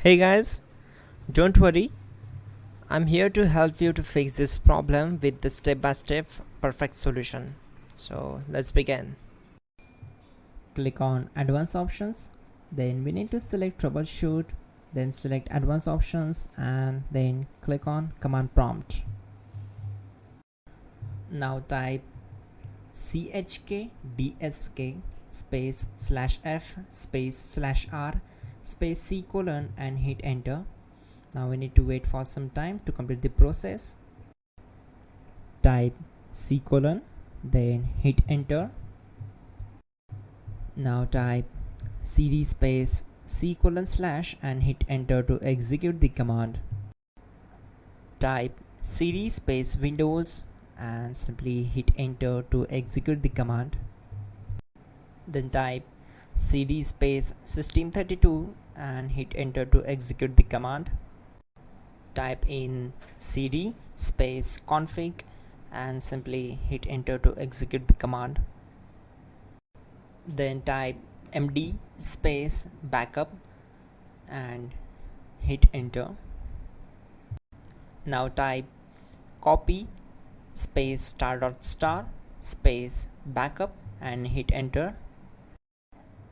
Hey guys, don't worry, I'm here to help you to fix this problem with the step-by-step perfect solution. So let's begin. Click on advanced options, then we need to select troubleshoot, then select advanced options and then click on command prompt. Now type chkdsk space /f space /r space c colon and hit enter. Now we need to wait for some time to complete the process. Type c colon, then hit enter. Now type cd space c colon / and hit enter to execute the command. Type cd space windows and simply hit enter to execute the command. Then type cd space system32 and hit enter to execute the command. Type in cd space config and simply hit enter to execute the command. Then type md space backup and hit enter. Now type copy space ** space backup and hit enter.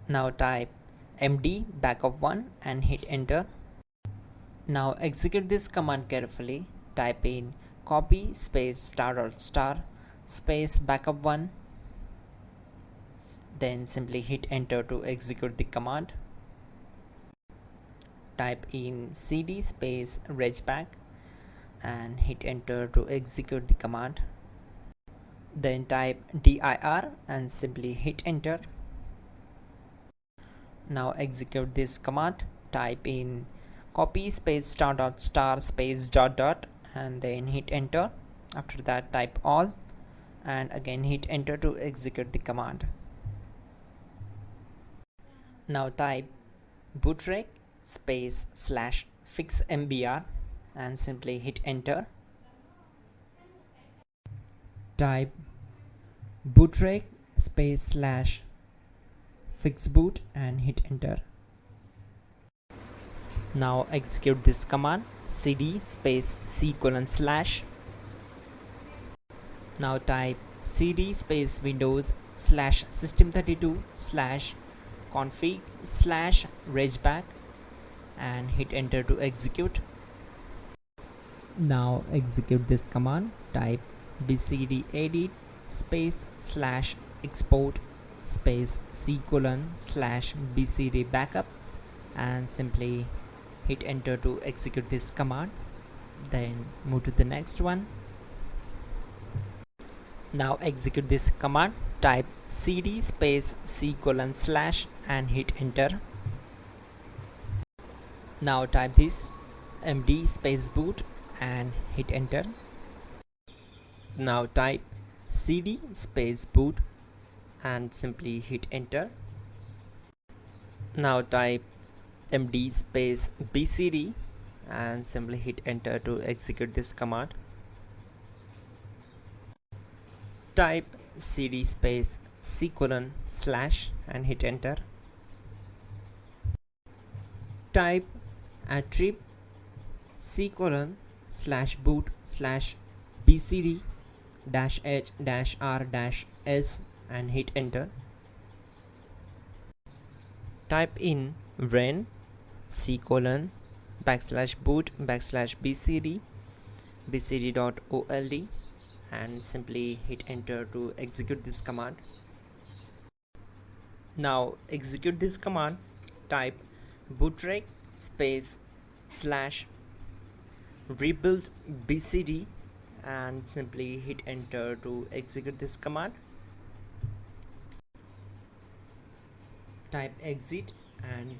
Now type md backup1 and hit enter. Now execute this command carefully. Type in copy space ** space backup1, then simply hit enter to execute the command. Type in cd space regback and hit enter to execute the command. Then type dir and simply hit enter. Now execute this command. Type in copy space ** space ... and then hit enter. After that type all and again hit enter to execute the command. Now type bootrec space /fixmbr and simply hit enter. Type bootrec space /fixboot and hit enter. Now execute this command cd space c colon /. Now type cd space windows /system32 /config /regback and hit enter to execute. Now execute this command. Type bcd edit space /export space c colon /bcd backup and simply hit enter to execute this command. Then move to the next one. Now execute this command. Type cd space c colon / and hit enter. Now type this md space boot and hit enter. Now type cd space boot and simply hit enter. Now type md space bcd and simply hit enter to execute this command. Type cd space c colon / and hit enter. Type attrib c colon /boot /bcd -h -r-s and hit enter. Type in ren c colon /boot /bcd bcd.old and simply hit enter to execute this command. Now execute this command. Type bootrec space /rebuild bcd and simply hit enter to execute this command. Type exit and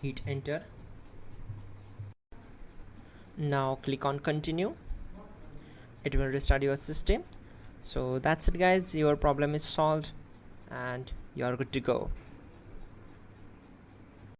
hit enter. Now click on continue. It will restart your system. So that's it guys, your problem is solved and you are good to go.